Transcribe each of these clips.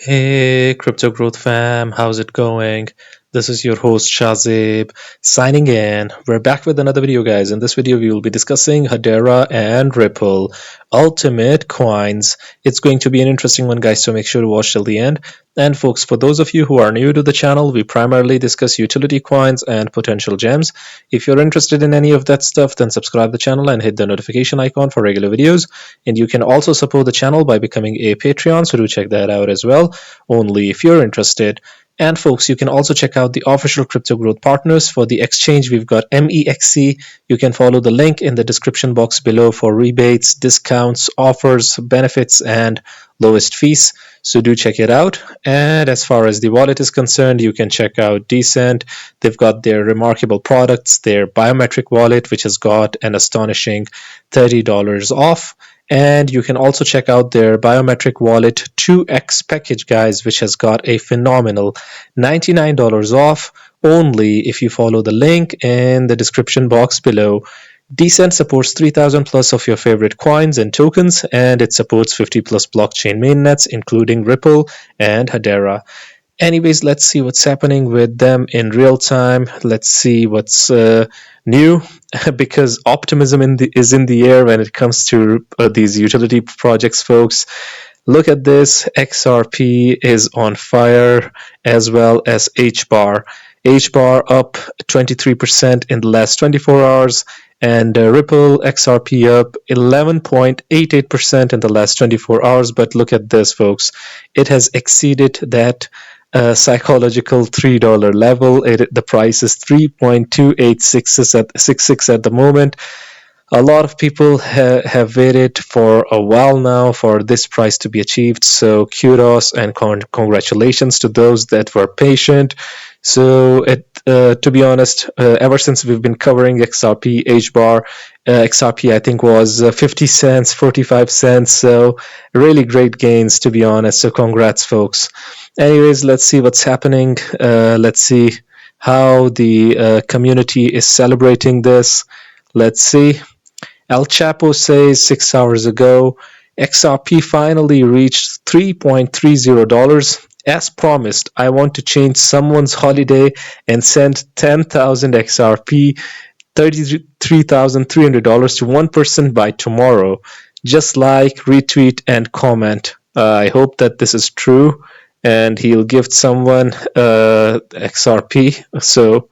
Hey, Crypto Growth fam, how's it going? This is your host Shazib signing in. We're back with another video, guys. In this video, we will be discussing Hedera and Ripple Ultimate Coins. It's going to be an interesting one, guys, so make sure to watch till the end. And folks, for those of you who are new to the channel, we primarily discuss utility coins and potential gems. If you're interested in any of that stuff, then subscribe the channel and hit the notification icon for regular videos. And you can also support the channel by becoming a Patreon, so do check that out as well, only if you're interested. And folks, you can also check out the official Crypto Growth partners. For the exchange, we've got MEXC. You can follow the link in the description box below for rebates, discounts, offers, benefits, and lowest fees. So do check it out. And as far as the wallet is concerned, you can check out Decent. They've got their remarkable products, their biometric wallet, which has got an astonishing $30 off. And you can also check out their biometric wallet 2x package, guys, which has got a phenomenal $99 off only if you follow the link in the description box below. Decent supports 3000 plus of your favorite coins and tokens, and it supports 50 plus blockchain mainnets, including Ripple and Hedera. Anyways, let's see what's happening with them in real time. Let's see what's new, because optimism is in the air when it comes to these utility projects, folks. Look at this. XRP is on fire, as well as Hbar. Hbar up 23% in the last 24 hours, and Ripple XRP up 11.88% in the last 24 hours. But look at this, folks. It has exceeded that psychological $3 level. The price is 3.2866 at the moment. A lot of people have waited for a while now for this price to be achieved. So kudos and congratulations to those that were patient. So to be honest, ever since we've been covering XRP, Hbar, XRP I think was 50 cents, 45 cents. So really great gains, to be honest. So congrats, folks. Anyways, let's see what's happening. Let's see how the community is celebrating this. Let's see. El Chapo says 6 hours ago, XRP finally reached $3.30. As promised, I want to change someone's holiday and send 10,000 XRP, $33,300 to one person by tomorrow. Just like, retweet, and comment. I hope that this is true, and he'll gift someone XRP. So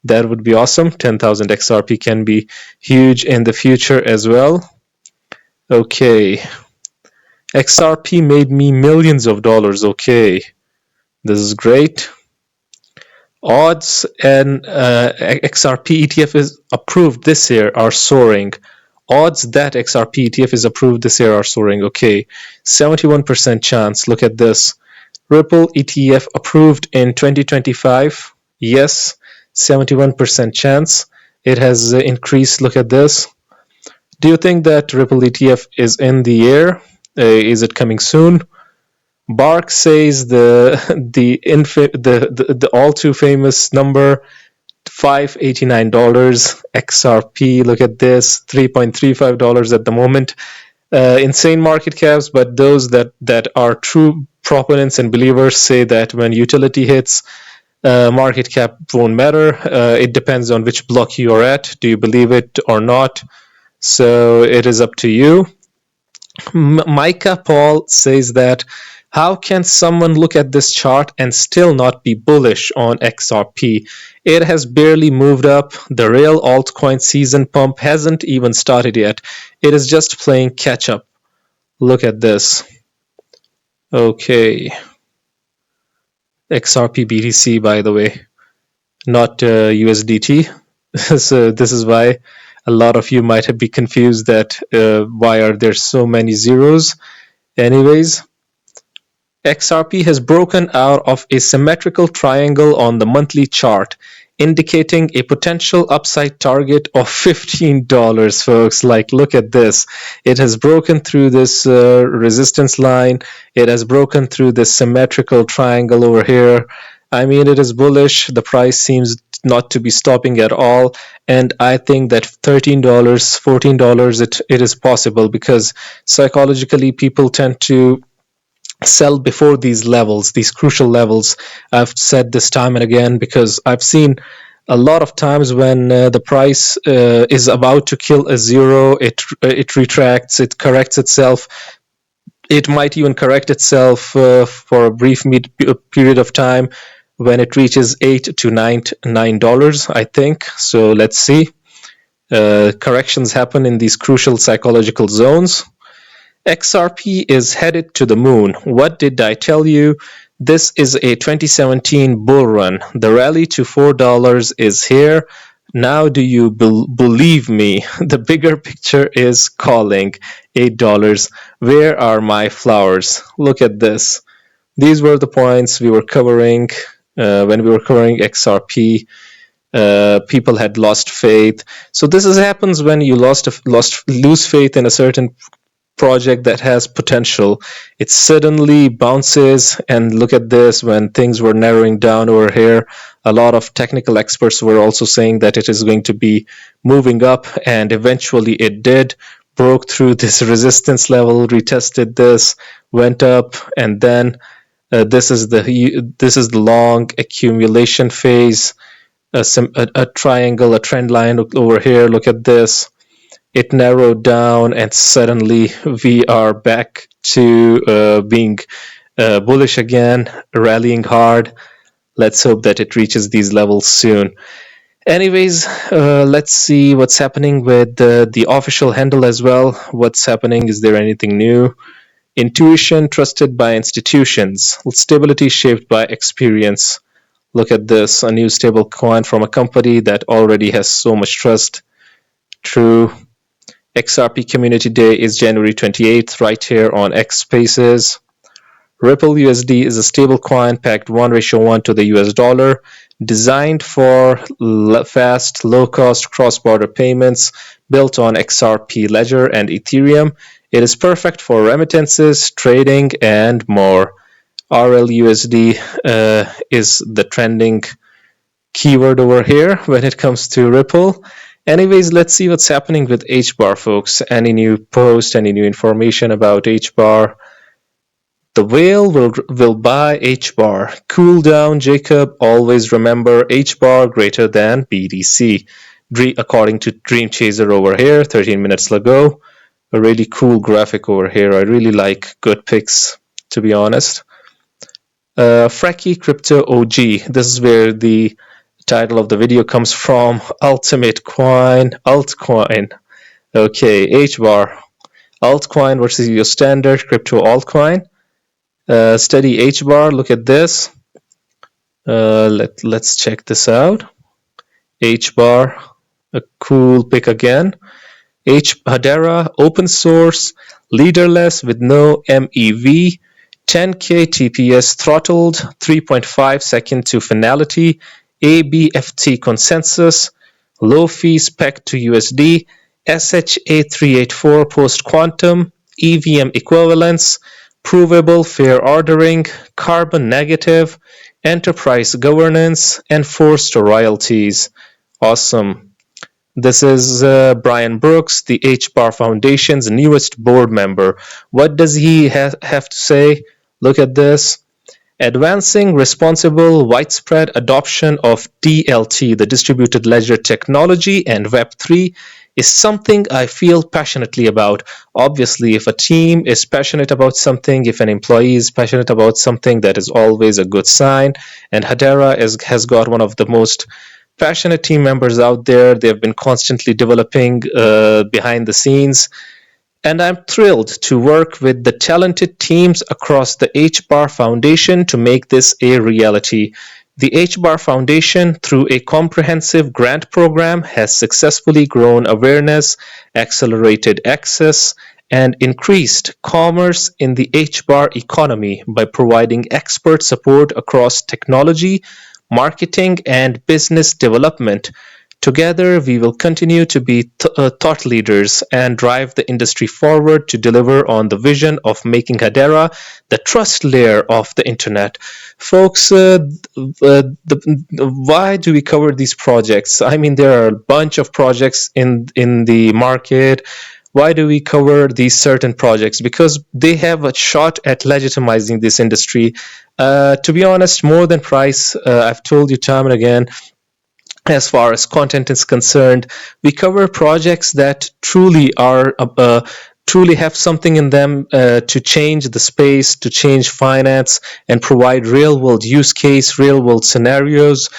that would be awesome. 10,000 XRP can be huge in the future as well. Okay. XRP made me millions of dollars. Okay. This is great. Odds and XRP ETF is approved this year are soaring. Odds that XRP ETF is approved this year are soaring. Okay. 71% chance. Look at this. Ripple ETF approved in 2025. Yes. 71% chance. It has increased. Look at this. Do you think that Ripple ETF is in the air? Is it coming soon? Bark says the all too famous number, $589 XRP. Look at this, $3.35 at the moment. Insane market caps, but those that are true proponents and believers say that when utility hits, market cap won't matter. It depends on which block you are at. Do you believe it or not? So it is up to you. Micah Paul says that, how can someone look at this chart and still not be bullish on XRP? It has barely moved up. The real altcoin season pump hasn't even started yet. It is just playing catch up. Look at this. Okay. XRP BTC, by the way, not USDT. So this is why a lot of you might be confused that why are there so many zeros. Anyways, XRP has broken out of a symmetrical triangle on the monthly chart, indicating a potential upside target of $15, folks. Like, look at this. It has broken through this resistance line. It has broken through this symmetrical triangle over here. I mean, it is bullish. The price seems not to be stopping at all. And I think that $13, $14, it is possible, because psychologically people tend to sell before these levels, these crucial levels. I've said this time and again because I've seen a lot of times when the price is about to kill a zero, it retracts, it corrects itself. It might even correct itself for a brief period of time when it reaches $8 to $9, I think. So let's see. Corrections happen in these crucial psychological zones. XRP is headed to the moon. What did I tell you? This is a 2017 bull run. The rally to $4 is here. Now, do you believe me? The bigger picture is calling. $8. Where are my flowers? Look at this. These were the points we were covering when we were covering XRP. People had lost faith. So this happens when you lose faith in a certain project that has potential. It suddenly bounces, and look at this. When things were narrowing down over here, a lot of technical experts were also saying that it is going to be moving up, and eventually it did. Broke through this resistance level, retested this, went up, and then this is the long accumulation phase. A triangle, a trend line over here. Look at this. It narrowed down, and suddenly we are back to being bullish again, rallying hard. Let's hope that it reaches these levels soon. Anyways, let's see what's happening with the official handle as well. What's happening? Is there anything new? Intuition trusted by institutions. Stability shaped by experience. Look at this, a new stable coin from a company that already has so much trust. True. XRP Community Day is January 28th, right here on X Spaces. Ripple USD is a stablecoin pegged 1:1 to the US dollar, designed for fast, low-cost cross-border payments, built on XRP Ledger and Ethereum. It is perfect for remittances, trading, and more. RLUSD is the trending keyword over here when it comes to Ripple. Anyways, let's see what's happening with Hbar, folks. Any new post, any new information about Hbar? The whale will buy Hbar. Cool down, Jacob. Always remember Hbar greater than BTC. According to Dream Chaser over here, 13 minutes ago. A really cool graphic over here. I really like good pics, to be honest. Fracky Crypto OG. This is where the title of the video comes from. Ultimate coin, altcoin. Okay, Hbar. Altcoin versus your standard crypto altcoin. Study Hbar. Look at this. Let's check this out. Hbar, a cool pick again. Hedera, open source, leaderless with no MEV, 10K TPS throttled, 3.5 second to finality, ABFT consensus, low fees pegged to USD, SHA-384 post-quantum, EVM equivalence, provable fair ordering, carbon negative, enterprise governance, enforced royalties. Awesome. This is Brian Brooks, the Hbar Foundation's newest board member. What does he have to say? Look at this. Advancing responsible widespread adoption of DLT, the distributed ledger technology, and Web3 is something I feel passionately about. Obviously, if a team is passionate about something, if an employee is passionate about something, that is always a good sign. And Hedera has got one of the most passionate team members out there. They have been constantly developing behind the scenes. And I'm thrilled to work with the talented teams across the Hbar Foundation to make this a reality. The Hbar Foundation, through a comprehensive grant program, has successfully grown awareness, accelerated access, and increased commerce in the Hbar economy by providing expert support across technology, marketing, and business development. Together, we will continue to be thought leaders and drive the industry forward to deliver on the vision of making Hedera the trust layer of the internet. Folks, why do we cover these projects? I mean, there are a bunch of projects in the market. Why do we cover these certain projects? Because they have a shot at legitimizing this industry. To be honest, more than price, I've told you time and again, as far as content is concerned, we cover projects that truly have something in them to change the space, to change finance, and provide real world use case, real world scenarios,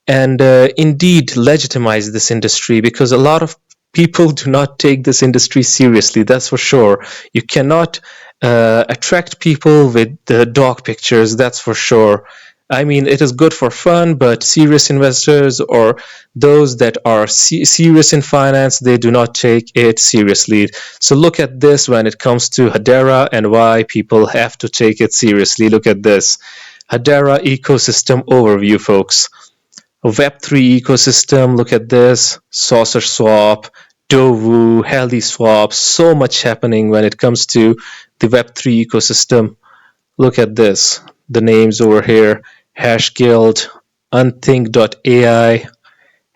and indeed legitimize this industry, because a lot of people do not take this industry seriously, that's for sure. You cannot attract people with the dog pictures, that's for sure. I mean, it is good for fun, but serious investors or those that are serious in finance, they do not take it seriously. So look at this when it comes to Hedera and why people have to take it seriously. Look at this Hedera ecosystem overview, folks. A Web3 ecosystem. Look at this. Saucer Swap, Dovu, Healthy Swap. So much happening when it comes to the Web3 ecosystem. Look at this. The names over here. Hash Guild, Unthink.ai,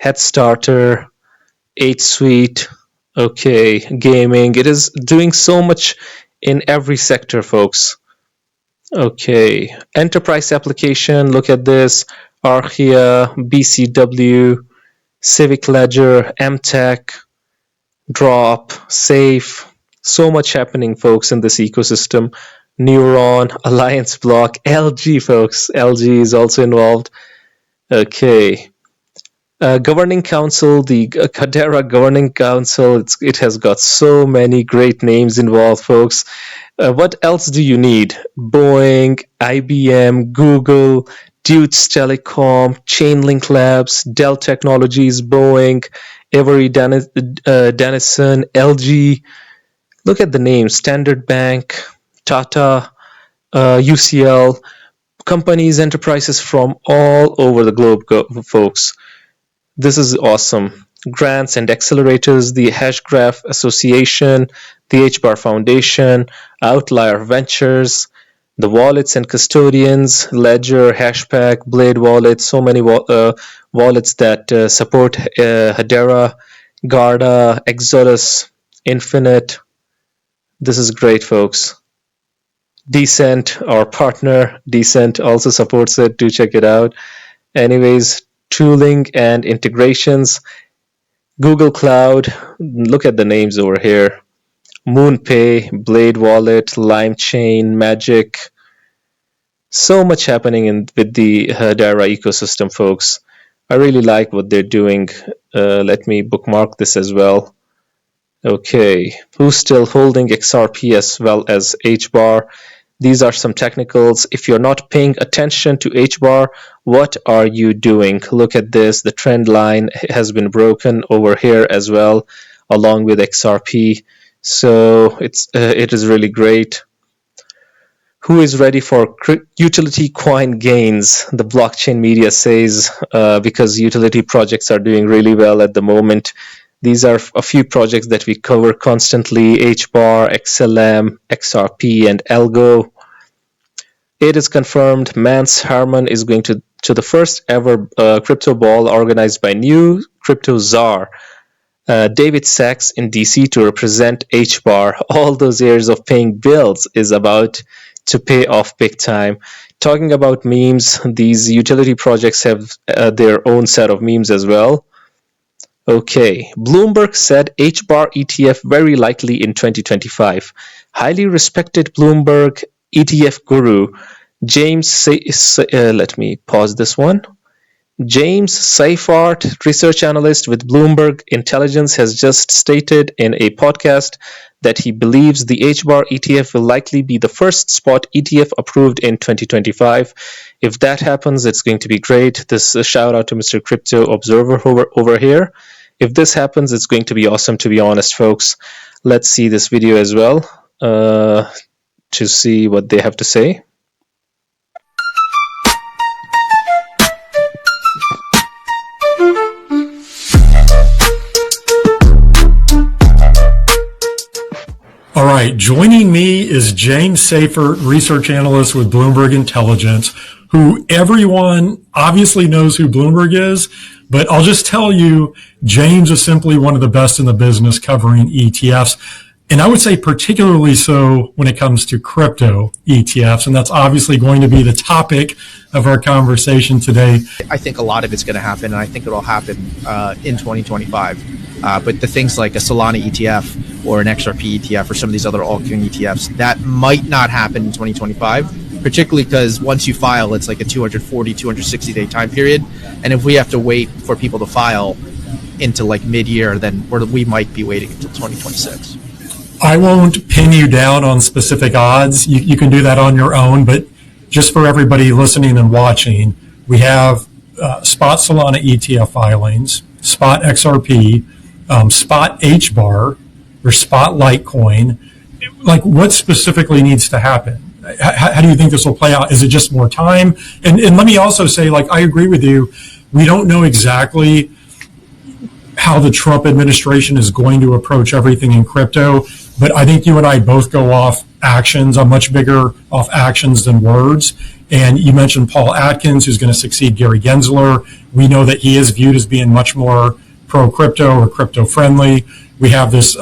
Headstarter, 8Suite. Okay, gaming. It is doing so much in every sector, folks. Okay, enterprise application. Look at this. Archia, BCW, Civic Ledger, MTech, Drop, Safe. So much happening, folks, in this ecosystem. Neuron, Alliance Block, LG, folks. LG is also involved. Okay. Governing Council, the Hedera Governing Council, it has got so many great names involved, folks. What else do you need? Boeing, IBM, Google, Deutsche Telekom, Chainlink Labs, Dell Technologies, Boeing, Avery Dennison, LG. Look at the names. Standard Bank, Tata, UCL, companies, enterprises from all over the globe, folks. This is awesome. Grants and accelerators, the Hashgraph Association, the Hbar Foundation, Outlier Ventures, the wallets and custodians, Ledger, Hashpack, Blade Wallet, so many wallets that support Hedera, Garda, Exodus, Infinite. This is great, folks. Decent, our partner, Decent also supports it. Do check it out. Anyways, tooling and integrations. Google Cloud, look at the names over here. MoonPay, Blade Wallet, LimeChain, Magic. So much happening with the Hedera ecosystem, folks. I really like what they're doing. Let me bookmark this as well. Okay, who's still holding XRP as well as Hbar? These are some technicals. If you're not paying attention to Hbar, what are you doing? Look at this. The trend line has been broken over here as well, along with XRP. So it is really great. Who is ready for utility coin gains? The blockchain media says, because utility projects are doing really well at the moment. These are a few projects that we cover constantly: Hbar, XLM, XRP, and Algo. It is confirmed Mance Harmon is going to the first ever crypto ball organized by New Crypto Czar, David Sachs in DC, to represent Hbar. All those years of paying bills is about to pay off big time. Talking about memes, these utility projects have their own set of memes as well. Okay, Bloomberg said Hbar ETF very likely in 2025. Highly respected Bloomberg ETF guru James, let me pause this one. James Seifert, research analyst with Bloomberg Intelligence, has just stated in a podcast that he believes the Hbar ETF will likely be the first spot ETF approved in 2025. If that happens, it's going to be great. This shout out to Mr. Crypto Observer over here. If this happens, it's going to be awesome, to be honest, folks. Let's see this video as well to see what they have to say. All right, joining me is James Seifert, research analyst with Bloomberg Intelligence, who everyone obviously knows who Bloomberg is, but I'll just tell you, James is simply one of the best in the business covering ETFs. And I would say particularly so when it comes to crypto ETFs. And that's obviously going to be the topic of our conversation today. I think a lot of it's going to happen, and I think it'll happen in 2025. But the things like a Solana ETF or an XRP ETF or some of these other altcoin ETFs, that might not happen in 2025, particularly because once you file, it's like a 240, 260-day time period. And if we have to wait for people to file into like mid-year, then we might be waiting until 2026. I won't pin you down on specific odds. You can do that on your own, but just for everybody listening and watching, we have spot Solana ETF filings, spot XRP, spot Hbar, or spot Litecoin. Like, what specifically needs to happen? How do you think this will play out? Is it just more time? And let me also say, like, I agree with you. We don't know exactly how the Trump administration is going to approach everything in crypto, but I think you and I both go off actions. I'm much bigger off actions than words. And you mentioned Paul Atkins, who's going to succeed Gary Gensler. We know that he is viewed as being much more pro-crypto or crypto-friendly. We have this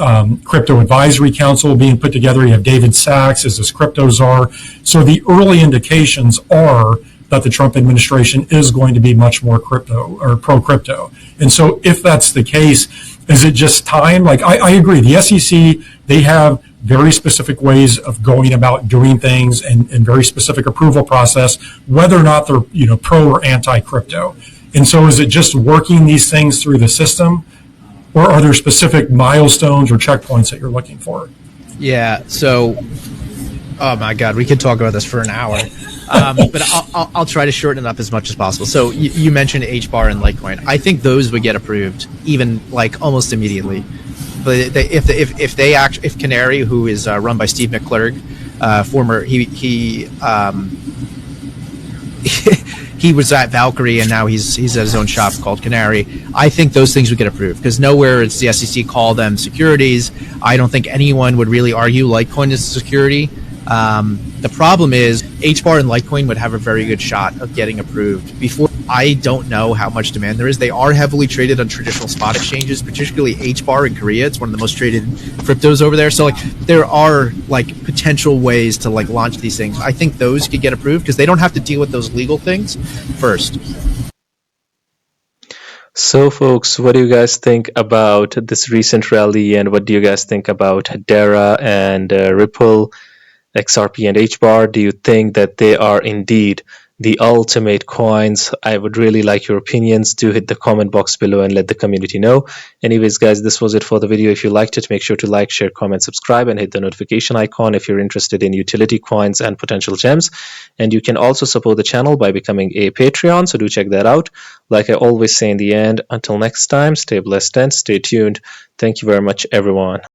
crypto advisory council being put together. You have David Sachs as this crypto czar. So the early indications are that the Trump administration is going to be much more crypto or pro-crypto. And so if that's the case, is it just time? Like, I agree. The SEC, they have very specific ways of going about doing things and very specific approval process, whether or not they're pro or anti-crypto. And so is it just working these things through the system, or are there specific milestones or checkpoints that you're looking for? Yeah, so, oh my God, we could talk about this for an hour. But I'll try to shorten it up as much as possible. So you mentioned Hbar and Litecoin. I think those would get approved even like almost immediately. But if Canary, who is run by Steve McClurg, he was at Valkyrie and now he's at his own shop called Canary. I think those things would get approved because nowhere does the SEC call them securities. I don't think anyone would really argue Litecoin is a security. The problem is Hbar and Litecoin would have a very good shot of getting approved before. I don't know how much demand there is. They are heavily traded on traditional spot exchanges, particularly Hbar in Korea. It's one of the most traded cryptos over there. So like there are like potential ways to like launch these things. I think those could get approved because they don't have to deal with those legal things first. So, folks, what do you guys think about this recent rally, and what do you guys think about Hedera and Ripple, XRP and Hbar? Do you think that they are indeed the ultimate coins? I would really like your opinions. Do hit the comment box below and let the community know. Anyways, guys, this was it for the video. If you liked it, make sure to like, share, comment, subscribe, and hit the notification icon if you're interested in utility coins and potential gems. And you can also support the channel by becoming a Patreon, so do check that out. Like I always say in the end, until next time, stay blessed and stay tuned. Thank you very much, everyone.